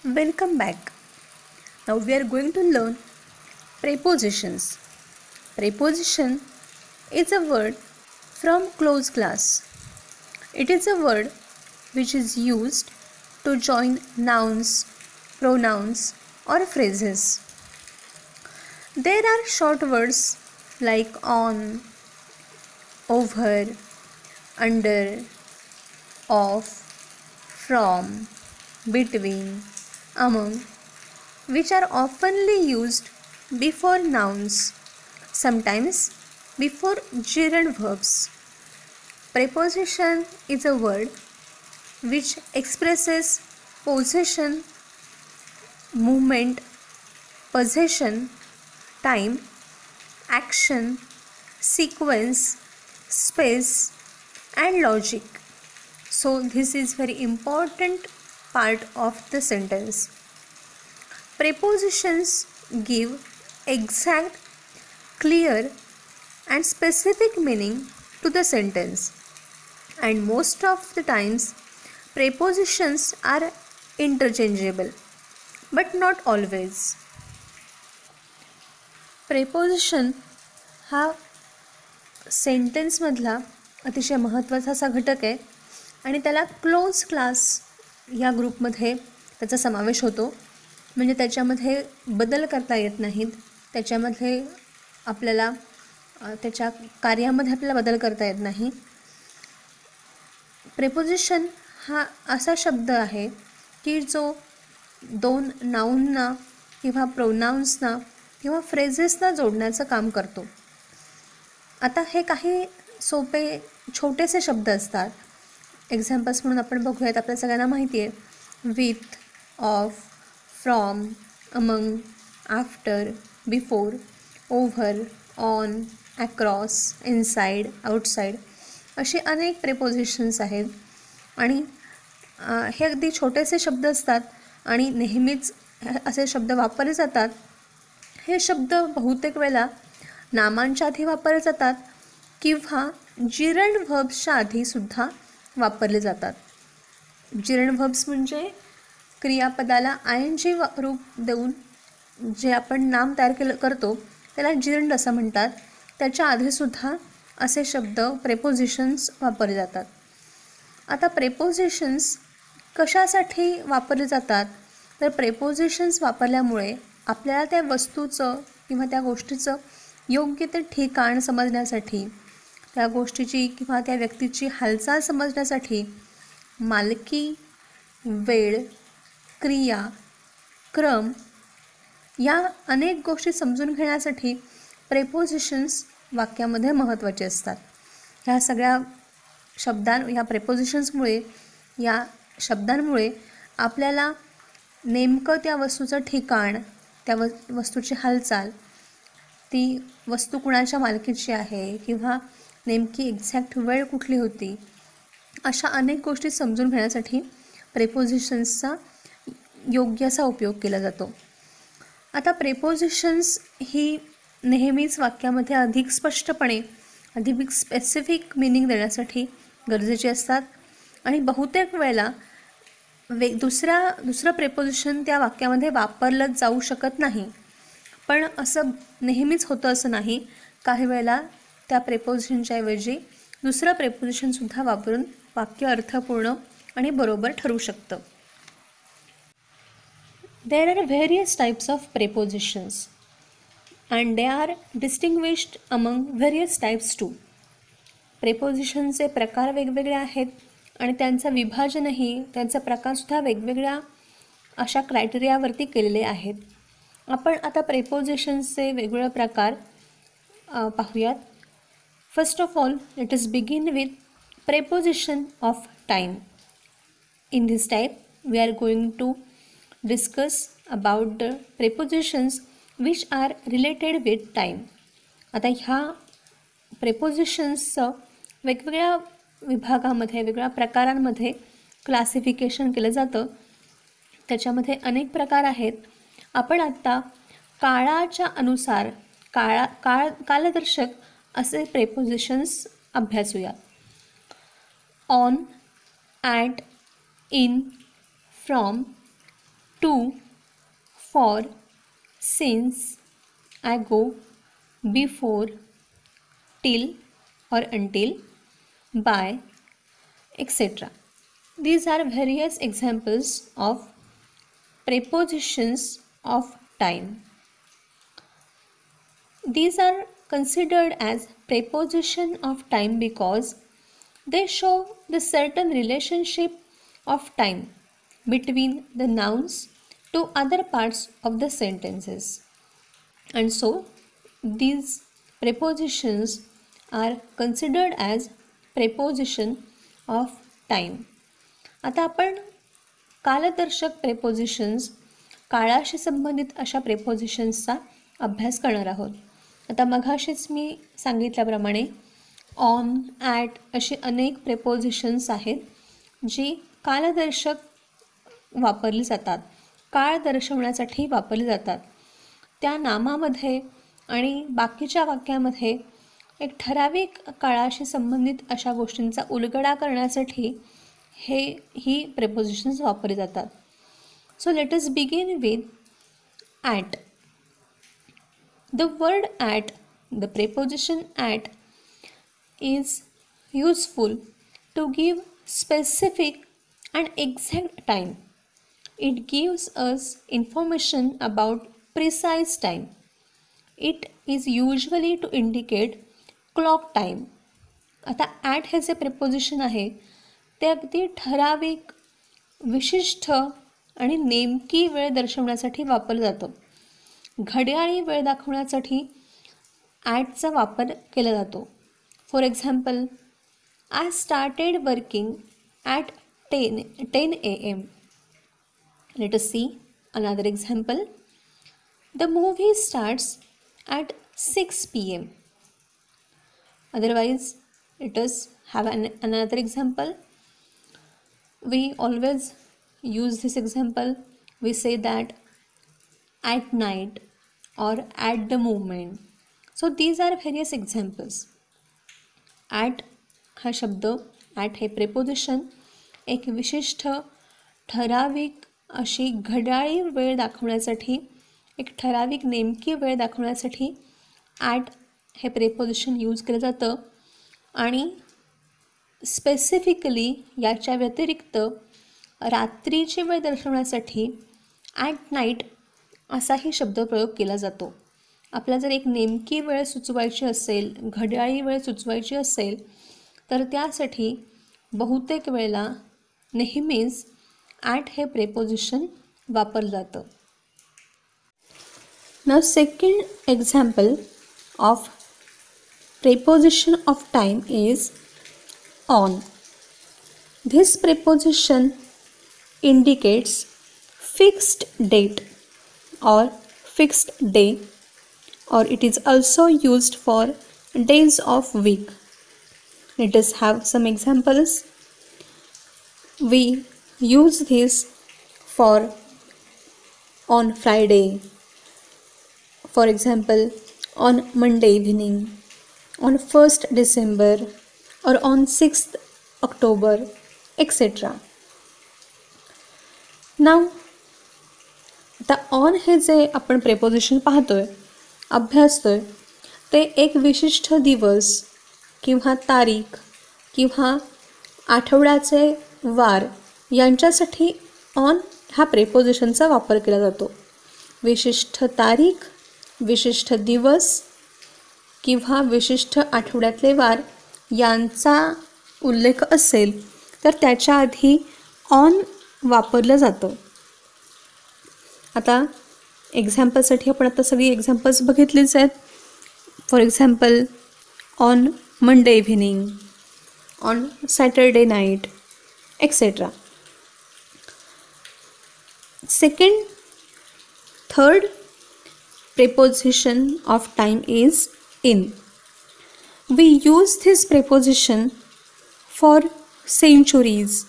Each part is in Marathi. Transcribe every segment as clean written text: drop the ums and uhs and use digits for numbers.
Welcome back. Now we are going to learn prepositions. Preposition is a word from close class. It is a word which is used to join nouns, pronouns or phrases. There are short words like on, over, under, of, from, between, among, which are oftenly used before nouns, sometimes before gerund verbs. Preposition is a word which expresses possession, movement, possession, time, action, sequence, space, and logic. So this is very important part of the sentence. Prepositions give exact, clear, and specific meaning to the sentence. And most of the times, prepositions are interchangeable, but not always. Preposition हा सेंटेन्समधला अतिशय महत्त्वाचा असा घटक आहे आणि त्याला क्लोज क्लास या ग्रुपमध्ये त्याचा समावेश होतो. म्हणजे त्याच्यामध्ये बदल करता येत नाहीत, त्याच्यामध्ये आपल्याला त्याच्या कार्यामध्ये आपल्याला बदल करता येत नाही. प्रेपोजिशन हा असा शब्द आहे की जो दोन नाऊनना किंवा प्रोनाउन्सना किंवा फ्रेजेसना जोडण्याचं काम करतो. आता हे काही सोपे छोटेसे शब्द असतात. एक्झाम्पल्स म्हणून आपण बघूयात. आपल्या सगळ्यांना माहिती आहे with, of, from, among, after, before, over, on, across, inside, outside असे अनेक प्रेपोजिशन्स आहेत. आणि हे अगदी छोटेसे शब्द असतात आणि नेहमीच असे शब्द वापरले जातात. हे शब्द बहुतेक वेळेला नामांच्या आधी वापरले जातात किंवा जिरंड व्हर्ब्सच्या आधीसुद्धा वापरले जातात. जिरंड व्हर्ब्स म्हणजे क्रियापदाला ING रूप देऊन जे आपण नाम तयार करतो त्याला जिरंड असं म्हणतात. त्याच्या आधीसुद्धा असे शब्द प्रेपोजिशन्स वापरले जातात. आता प्रेपोजिशन्स कशासाठी वापरले जातात तर प्रेपोजिशन्स वापरल्यामुळे आपल्याला त्या वस्तूचं किंवा त्या गोष्टीचं योग्य ते ठिकाण समजण्यासाठी, त्या गोष्टीची किंवा त्या व्यक्तीची हालचाल समजण्यासाठी मालकी, वेळ, क्रिया, क्रम या अनेक गोष्टी समजून घेण्यासाठी प्रेपोजिशन्स वाक्यामध्ये महत्त्वाचे असतात. ह्या सगळ्या ह्या प्रेपोजिशन्समुळे, या शब्दांमुळे आपल्याला नेमकं त्या वस्तूचं ठिकाण, त्या वस्तूची हालचाल, ती वस्तू कुणाच्या मालकीची आहे किंवा नेमकी एक्झॅक्ट वेळ कुठली होती, अशा अनेक गोष्टी समजून घेण्यासाठी प्रेपोजिशन्सचा योग्य असा उपयोग केला जातो. आता प्रेपोजिशन्स ही नेहमीच वाक्यामध्ये अधिक स्पष्टपणे, अधिक स्पेसिफिक मिनिंग देण्यासाठी गरजेची असतात. आणि बहुतेक वेळेला दुसरं प्रेपोजिशन त्या वाक्यामध्ये वापरलं जाऊ शकत नाही. पण असं नेहमीच होतं असं नाही. काही वेळेला त्या प्रेपोजिशनच्या ऐवजी दुसरं प्रेपोजिशनसुद्धा वापरून वाक्य अर्थपूर्ण आणि बरोबर ठरू शकतं. There are various types of prepositions and they are distinguished among various types too. प्रेपोजिशनचे प्रकार वेगवेगळे आहेत आणि त्यांचं विभाजनही, त्यांचा प्रकारसुद्धा वेगवेगळ्या अशा क्रायटेरियावरती केलेले आहेत. आपण आता प्रेपोजिशन्सचे वेगवेगळे प्रकार पाहूयात. First of all, let us begin with preposition of time. In this type we are going to discuss about the prepositions which are related with time. आता ह्या प्रेपोजिशन्सचं वेगवेगळ्या विभागामध्ये, वेगवेगळ्या प्रकारांमध्ये क्लासिफिकेशन केलं जातं. त्याच्यामध्ये अनेक प्रकार आहेत. आपण आत्ता काळाच्या अनुसार कालदर्शक असे प्रेपोजिशन्स अभ्यासूया. On, at, in, from, to, for, since, ago, before, till or until, by, etc. These are various examples of prepositions of time. These are considered as preposition of time because they show the certain relationship of time between the nouns to other parts of the sentences. And so these prepositions are considered as preposition of time. आता आपण कालदर्शक प्रेपोजिशन्स, काळाशी संबंधित अशा प्रेपोजिशन्सचा अभ्यास करणार आहोत. आता मघाशीच मी सांगितल्याप्रमाणे ऑन, ॲट अशी अनेक प्रेपोजिशन्स आहेत जी कालदर्शक वापरली जातात, काळ दर्शवण्यासाठी वापरली जातात. त्या नामामध्ये आणि बाकीच्या वाक्यामध्ये एक ठराविक काळाशी संबंधित अशा गोष्टींचा उलगडा करण्यासाठी ही प्रेपोजिशन्स वापरली जातात. So let us begin with at. The word at, the preposition at is useful to give specific and exact time. It gives us information about precise time. It is usually to indicate clock time. आता ॲट हे जे प्रेपोजिशन आहे ते अगदी ठराविक, विशिष्ट आणि नेमकी वेळ दर्शवण्यासाठी वापरलं जातं. घड्याळी वेळ दाखवण्यासाठी ॲटचा वापर केला जातो. For example, I started working at 10 a.m. Let us see another example. The movie starts at 6 p.m. Otherwise, let us have another example. We always use this example. We say that at night or at the moment. So these are various examples. At हा शब्द, ॲट हे प्रेपोजिशन एक विशिष्ट, ठराविक अशी घड्याळी वेळ दाखवण्यासाठी, एक ठराविक नेमकी वेळ दाखवण्यासाठी ॲट हे प्रेपोजिशन यूज केलं जातं. आणि स्पेसिफिकली याच्या व्यतिरिक्त रात्रीची वेळ दर्शवण्यासाठी ॲट नाईट असाही शब्दप्रयोग केला जातो. आपल्याला जर एक नेमकी वेळ सुचवायची असेल, घड्याळी वेळ सुचवायची असेल, तर त्यासाठी बहुतेक वेळेला नेहमीच ॲट हे प्रेपोजिशन वापरलं जातं. Now second example of preposition of time is on. This preposition indicates fixed date or fixed day, or it is also used for days of week. Let us have some examples. We use this for on Friday, for example on Monday evening, on 1st December or on 6th October, etc. Now आता ऑन हे जे आपण प्रेपोजिशन पाहतोय, अभ्यासतोय, ते एक विशिष्ट दिवस किंवा तारीख किंवा आठवड्याचे वार यांच्यासाठी ऑन ह्या प्रेपोजिशनचा वापर केला जातो. विशिष्ट तारीख, विशिष्ट दिवस किंवा विशिष्ट आठवड्यातले वार यांचा उल्लेख असेल तर त्याच्या आधी ऑन वापरलं जातं. आता एक्झाम्पलसाठी आपण आता सगळी एक्झाम्पल्स बघितलीच आहेत. For example on Monday evening, on Saturday night, etcetera. Second, third preposition of time is in. We use this preposition for centuries,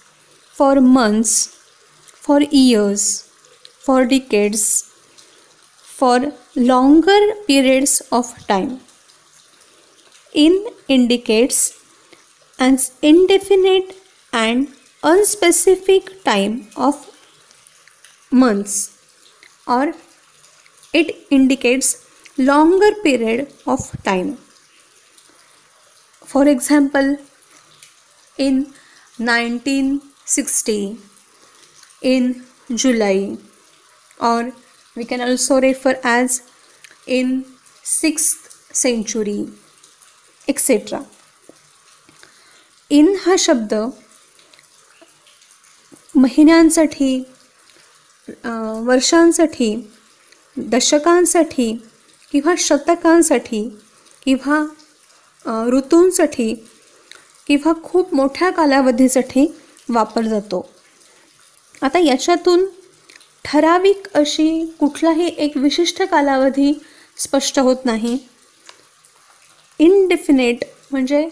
for months, for years, for decades, for longer periods of time. In indicates an indefinite and unspecific time of months, or it indicates longer period of time. For example, in 1960, in July, or we can also refer as in 6th century, etc. In हा शब्द महिन्यांसाठी, वर्षांसाठी, दशकांसाठी किंवा शतकांसाठी किंवा ऋतूंसाठी किंवा खूप मोठ्या कालावधीसाठी वापरला जातो. आता याच्यातून ठराविक अशी कुठलाही एक विशिष्ट कालावधी स्पष्ट होत नाही. इनडेफिनेट म्हणजे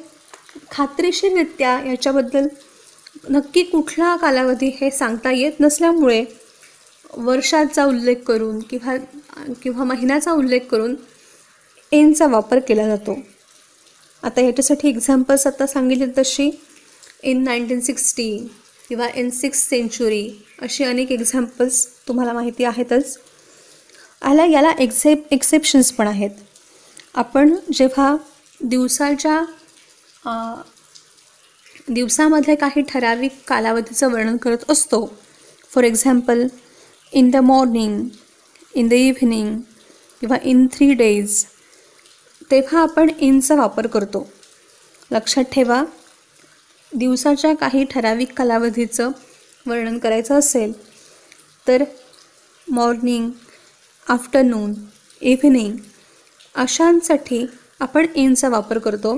खात्रीशीररित्या याच्याबद्दल नक्की कुठला कालावधी हे सांगता येत नसल्यामुळे वर्षाचा उल्लेख करून किंवा महिन्याचा उल्लेख करून एनचा वापर केला जातो. आता याच्यासाठी एक्झाम्पल्स आता सांगितले तशी इन 1960 किंवा इन 6th सेंचुरी अशी अनेक एक्झाम्पल्स तुम्हाला माहिती आहेतच. याला एक्सेप्शन्स पण आहेत. आपण जेव्हा दिवसामध्ये काही ठराविक कालावधीचं वर्णन करत असतो, for example in the morning, in the evening किंवा इन 3 days, तेव्हा आपण इनचा वापर करतो. लक्षात ठेवा, दिवसाच्या काही ठराविक कालावधीचं वर्णन करायचं असेल तर मॉर्निंग, आफ्टरनून, इव्हनिंग अशांसाठी आपण इनचा वापर करतो.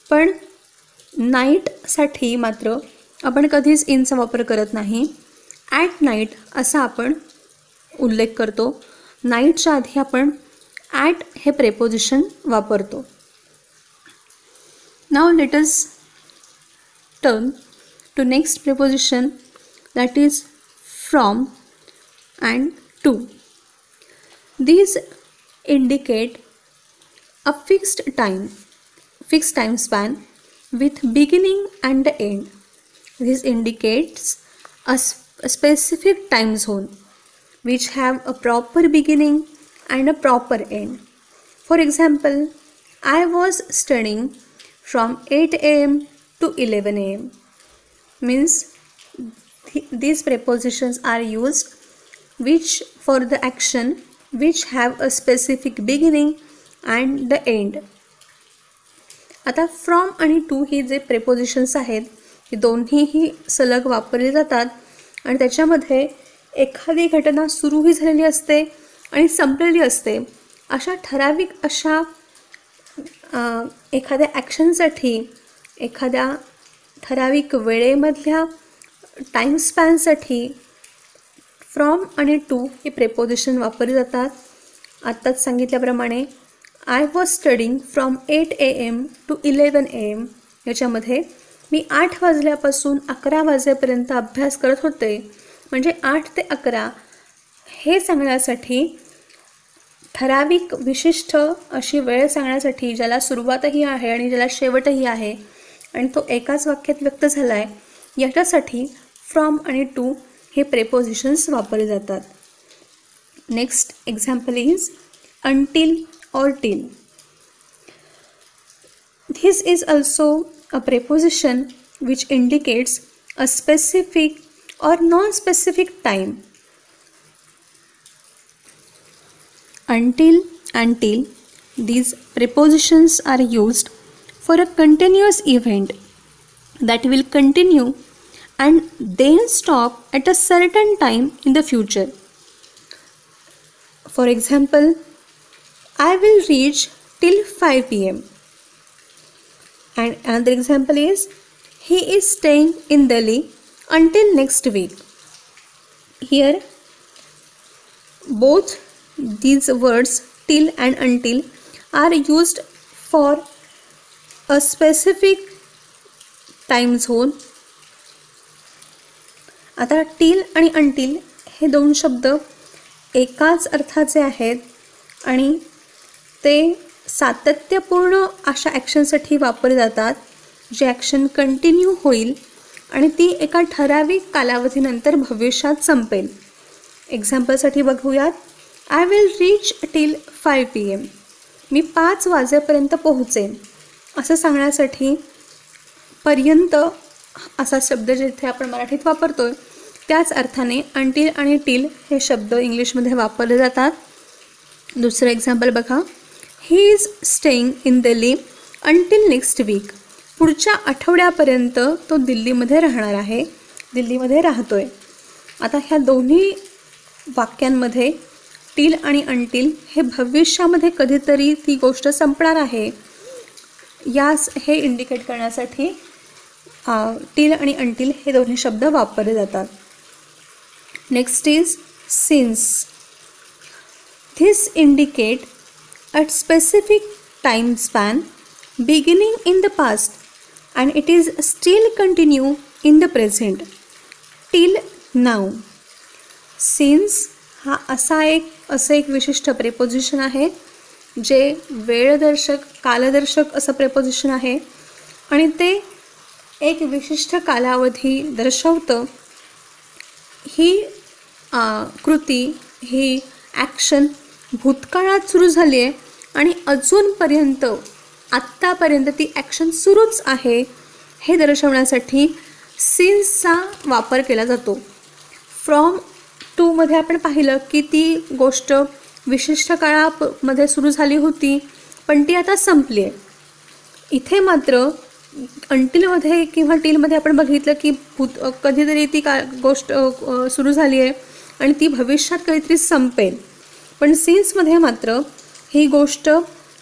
पण नाईटसाठी मात्र आपण कधीच इनचा वापर करत नाही. ॲट नाईट असा आपण उल्लेख करतो. नाईटच्या आधी आपण ॲट हे प्रेपोजिशन वापरतो. Now let us turn to next preposition, that is from and to. These indicate a fixed time span with beginning and end. This indicates a specific time zone which have a proper beginning and a proper end. For example, I was studying from 8 a.m. to 11 a.m. Means these prepositions are used which for the action which have a specific beginning and the end. आता फ्रॉम आणि टू ही जे प्रेपोजिशन्स आहेत ही दोन्हीही सलग वापरले जातात आणि त्याच्यामध्ये एखादी घटना सुरूही झालेली असते आणि संपलेली असते. अशा ठराविक अशा एखाद्या ॲक्शनसाठी, एखाद्या ठराविक वेळेमधल्या टाईम स्पॅनसाठी फ्रॉम आणि टू ही प्रेपोजिशन वापरली जातात. आत्ताच सांगितल्याप्रमाणे I was studying from 8 a.m. To 11 a.m. याच्यामध्ये मी 8 वाजल्यापासून 11 वाजेपर्यंत अभ्यास करत होते. म्हणजे 8 ते 11 हे सांगण्यासाठी ठराविक विशिष्ट अशी वेळ सांगण्यासाठी ज्याला सुरुवातही आहे आणि ज्याला शेवटही आहे आणि तो एकाच वाक्यात व्यक्त झाला आहे, याच्यासाठी फ्रॉम आणि टू हे प्रेपोजिशन्स वापरले जातात. Next example is until or till. This is also a preposition which indicates a specific or non-specific time. Until and till, these prepositions are used for a continuous event that will continue and then stop at a certain time in the future. For example, I will reach till 5 p.m. And another example is, he is staying in Delhi until next week. Here, both these words till and until are used for a specific time zone. आता till आणि until हे दोन शब्द एकाच अर्थाचे आहेत आणि ते सातत्यपूर्ण अशा ॲक्शनसाठी वापरले जातात, जे ॲक्शन कंटिन्यू होईल आणि ती एका ठराविक कालावधीनंतर भविष्यात संपेल. एक्झाम्पलसाठी बघूयात. I will reach till 5 PM. मी 5 वाजेपर्यंत पोहोचेन. असं सांगण्यासाठी पर्यंत असा शब्द जिथे आपण मराठीत वापरतोय त्याच अर्थाने अंटिल आणि टिल हे शब्द इंग्लिशमध्ये वापरले जातात. दुसरं एक्झाम्पल बघा. He is staying in Delhi until next week. पुढच्या आठवड्यापर्यंत तो दिल्लीमध्ये राहणार आहे, दिल्लीमध्ये राहतोय. आता ह्या दोन्ही वाक्यांमध्ये टिल आणि अंटिल हे भविष्यामध्ये कधीतरी ती गोष्ट संपणार आहे यास हे इंडिकेट करण्यासाठी टिल आणि अंटिल हे दोन्ही शब्द वापरले जातात. Next is since. This indicate a specific time span beginning in the past and it is steel continue in the present till now. Since हा असं एक विशिष्ट प्रेपोजिशन आहे जे वेळदर्शक कालदर्शक असं प्रेपोजिशन आहे आणि ते एक विशिष्ट कालावधी दर्शवतं. ही कृती, ही ॲक्शन भूतकाळात सुरू झाली आहे आणि अजूनपर्यंत आत्तापर्यंत ती ॲक्शन सुरूच आहे हे दर्शवण्यासाठी सिन्सचा वापर केला जातो. फ्रॉम टूमध्ये आपण पाहिलं की ती गोष्ट विशिष्ट काळामध्ये सुरू झाली होती पण ती आता संपली आहे. इथे मात्र अंटिलमध्ये किंवा टिलमध्ये आपण बघितलं की कधीतरी ती गोष्ट सुरू झाली आहे आणि ती भविष्यात काहीतरी संपेल. पण सिन्समध्ये मात्र ही गोष्ट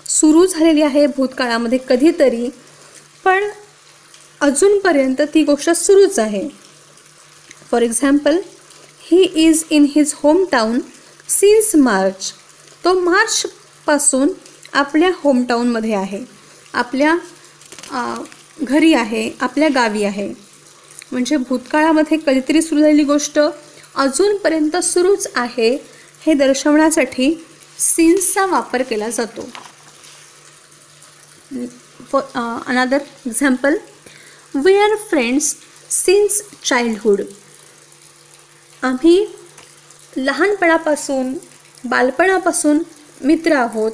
सुरू झालेली आहे भूतकाळामध्ये कधीतरी, पण अजूनपर्यंत ती गोष्ट सुरूच आहे. For example, he is in his home town since March. तो मार्चपासून आपल्या होमटाऊनमध्ये आहे, आपल्या घरी आहे, आपल्या गावी आहे. म्हणजे भूतकाळामध्ये कधीतरी सुरू झालेली गोष्ट अजूनपर्यंत सुरूच आहे हे दर्शवण्यासाठी सिन्सचा वापर केला जातो. Another example, we are friends since childhood. आम्ही लहानपणापासून बालपणापासून मित्र आहोत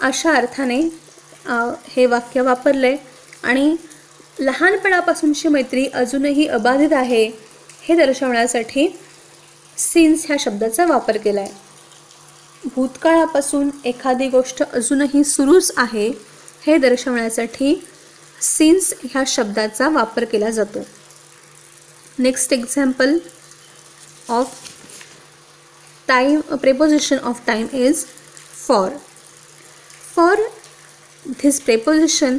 अशा अर्थाने हे वाक्य वापरले आणि लहानपणापासूनची मैत्री अजूनही अबाधित आहे हे दर्शवण्यासाठी सिन्स ह्या शब्दाचा वापर केला आहे. भूतकाळापासून एखादी गोष्ट अजूनही सुरूच आहे हे दर्शवण्यासाठी सिन्स ह्या शब्दाचा वापर केला जातो. Next example of time, a preposition of time is for. For this preposition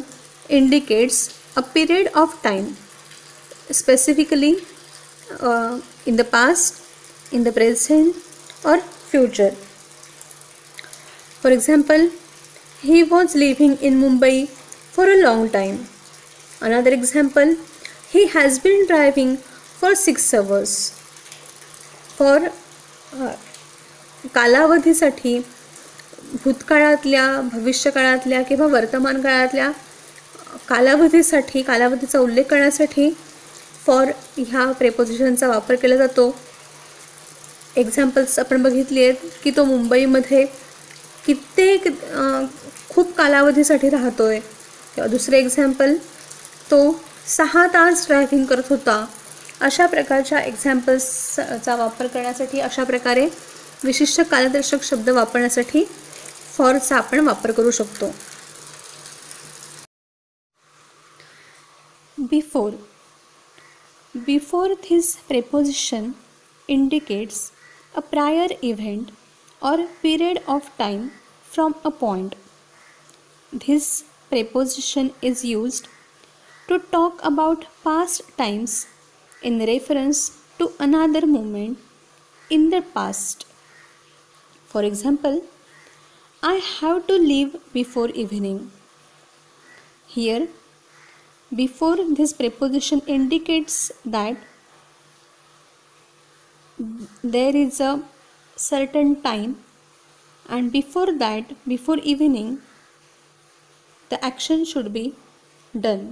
indicates a period of time, specifically in the past, in the present or future. For example, he was living in Mumbai for a long time. Another example, he has been driving for 6 hours. For कालावधीसाठी भूतकाळातल्या, भविष्यकाळातल्या किंवा वर्तमान काळातल्या कालावधीचा उल्लेख करण्यासाठी फॉर ह्या प्रेपोजिशनचा वापर केला जातो. एक्झाम्पल्स आपण बघितली आहेत की तो मुंबईमध्ये खूप कालावधीसाठी राहतोय. किंवा दुसरे एक्झाम्पल, तो 6 तास ड्रायव्हिंग करत होता. अशा प्रकारच्या एक्झाम्पल्सचा वापर करण्यासाठी, अशा प्रकारे विशिष्ट कालदर्शक शब्द वापरण्यासाठी फॉरचा आपण वापर करू शकतो. Before. Before this preposition indicates a prior event or period of time from a point. This preposition is used to talk about past times in reference to another moment in the past. For example, I have to leave before evening. Here, before this preposition indicates that there is a certain time, and before that, before evening, the action should be done.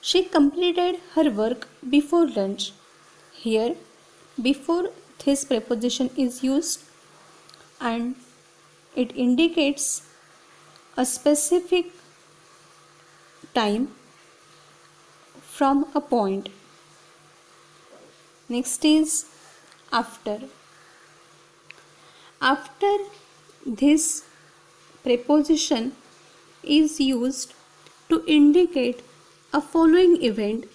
She completed her work before lunch. Here, before this preposition is used and it indicates a specific time from a point. Next is after. After, this preposition is used to indicate a following event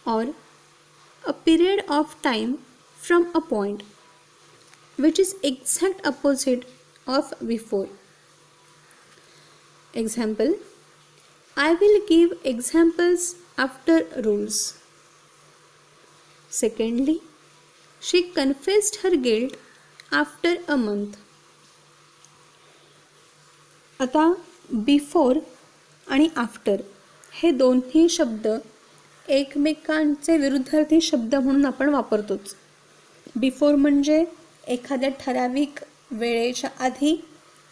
or a period of time from a point which is exact opposite of before. Example, I will give examples after rules. Secondly, she confessed her guilt after a month. आता बिफोर आणि आफ्टर हे दोन्ही शब्द एकमेकांचे विरुद्धार्थी शब्द म्हणून आपण वापरतोच. बिफोर म्हणजे एखाद्या ठराविक वेळेच्या आधी,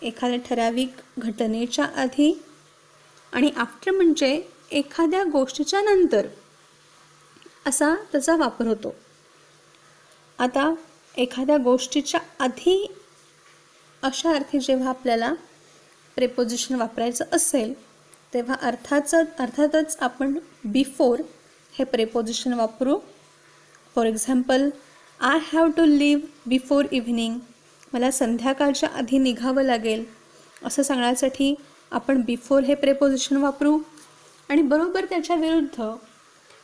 एखाद्या ठराविक घटनेच्या आधी, आणि आफ्टर म्हणजे एखाद्या गोष्टीच्या नंतर असा त्याचा वापर होतो. आता एखाद्या गोष्टीच्या आधी अशा अर्थी जेव्हा आपल्याला प्रेपोजिशन वापरायचं असेल तेव्हा अर्थातच आपण बिफोर हे प्रेपोजिशन वापरू. For example, I have to leave before evening, मला संध्याकाळच्या आधी निघावं लागेल असं सांगण्यासाठी आपण बिफोर हे प्रेपोजिशन वापरू. आणि बरोबर त्याच्या विरुद्ध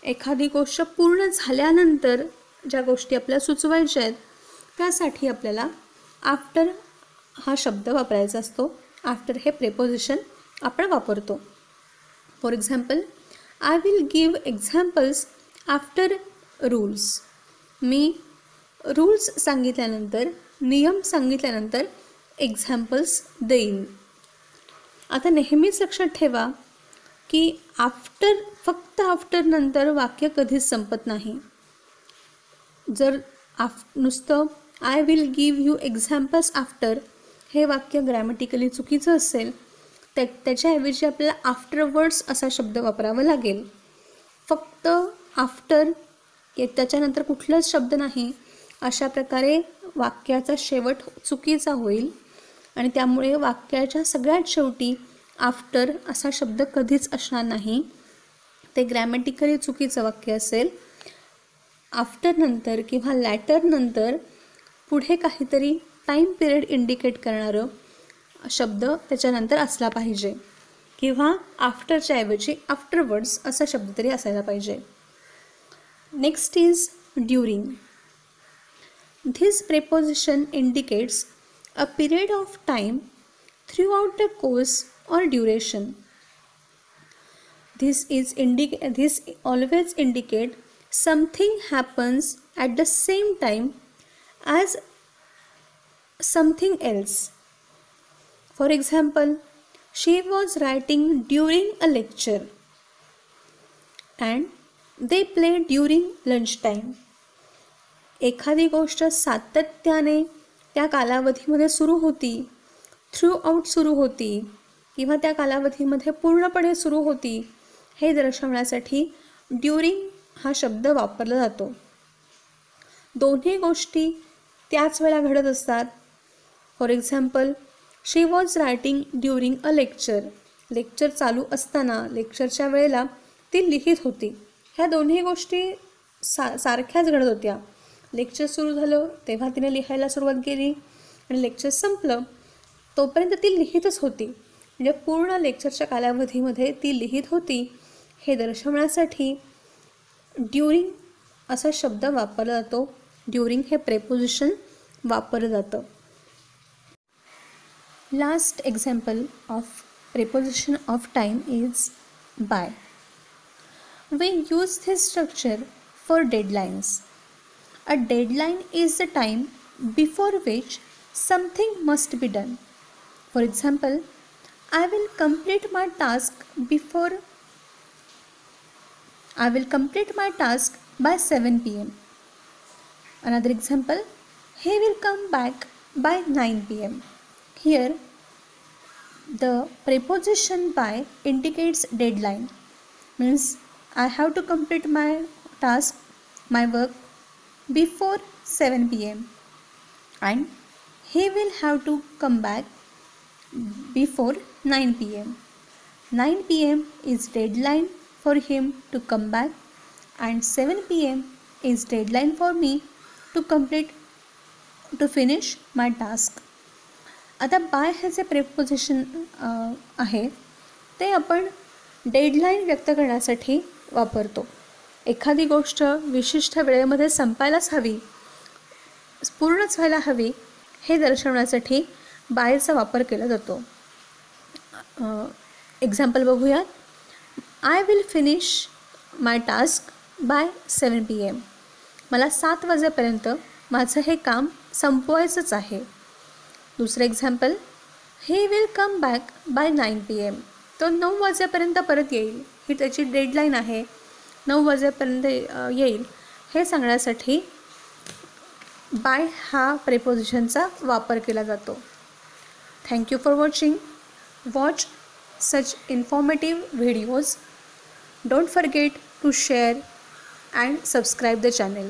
एखादी गोष्ट पूर्ण झाल्यानंतर ज्या गोष्टी आपल्याला सुचवायच्या आहेत त्यासाठी आपल्याला आफ्टर हा शब्द वापरायचा असतो. आफ्टर हे प्रेपोजिशन आपण वापरतो. For example, I will give examples after rules. Me rules सांगितल्यानंतर, नियम सांगितल्यानंतर एक्झाम्पल्स देईन. आता नेहमीच लक्षात ठेवा की आफ्टर, फक्त आफ्टर नंतर वाक्य कधीच संपत नाही. जर नुसतं I will give you examples after हे वाक्य ग्रॅमॅटिकली चुकीचं असेल, त्याच्याऐवजी आपल्याला आफ्टरवर्ड्स असा शब्द वापरावा लागेल. फक्त आफ्टर त्याच्यानंतर कुठलाच शब्द नाही अशा प्रकारे वाक्याचा शेवट चुकीचा होईल आणि त्यामुळे वाक्याच्या सगळ्यात शेवटी आफ्टर असा शब्द कधीच असणार नाही. ते ग्रॅमॅटिकली चुकीचं वाक्य असेल. आफ्टर नंतर किंवा लॅटर नंतर पुढे काहीतरी टाईम पिरियड इंडिकेट करणारं शब्द त्याच्यानंतर असला पाहिजे किंवा आफ्टरच्या ऐवजी आफ्टरवर्ड्स असा शब्द तरी असायला पाहिजे. Next is during. This preposition indicates a period of time throughout the course or duration. This always indicate something happens at the same time as something else. For example, she was writing during a lecture and they played during lunchtime. एखादी गोष्ट सातत्याने त्या कालावधीमध्ये सुरू होती, थ्रू आउट सुरू होती किंवा त्या कालावधीमध्ये पूर्णपणे सुरू होती हे दर्शवण्यासाठी ड्युरिंग हा शब्द वापरला जातो. दोन्ही गोष्टी त्याच वेळेला घडत असतात. For example, she was writing during a lecture. Lecture चालू असताना, लेक्चरच्या वेळेला ती लिहित होती. ह्या दोन्ही गोष्टी सारख्याच घडत होत्या. लेक्चर सुरू झालं तेव्हा तिने लिहायला सुरुवात केली आणि लेक्चर संपलं तोपर्यंत ती लिहितच होती. म्हणजे पूर्ण लेक्चरच्या कालावधीमध्ये ती लिहित होती हे दर्शवण्यासाठी ड्युरिंग असा शब्द वापरला जातो. ड्युरिंग हे प्रेपोजिशन वापरलं जातं. Last example of preposition of time is by. We use this structure for deadlines. A deadline is the time before which something must be done. For example, I will complete my task by 7 p.m. Another example, he will come back by 9 p.m. Here, the preposition by indicates deadline. Means I have to complete my task, my work before 7 p.m. and he will have to come back before 9 p.m. 9 p.m. is deadline for him to come back and 7 p.m. is deadline for me to finish my task. आता बाय हे जे प्रेपोजिशन आहे ते आपण डेडलाईन व्यक्त करण्यासाठी वापरतो. एखादी गोष्ट विशिष्ट वेळेमध्ये संपायलाच हवी, पूर्णच व्हायला हवी हे दर्शवण्यासाठी बायचा वापर केला जातो. एक्झाम्पल बघूयात. I will finish my task by 7 p.m. मला 7 वाजेपर्यंत माझं हे काम संपवायचंच आहे. दुसरं example. He will come back by 9 p.m. तो 9 वाजेपर्यंत परत येईल, ही त्याची डेडलाईन आहे, 9 वाजेपर्यंत येईल हे सांगण्यासाठी बाय हा प्रेपोजिशनचा वापर केला जातो. Thank you for watching. Watch such informative videos. Don't forget to share and subscribe the channel.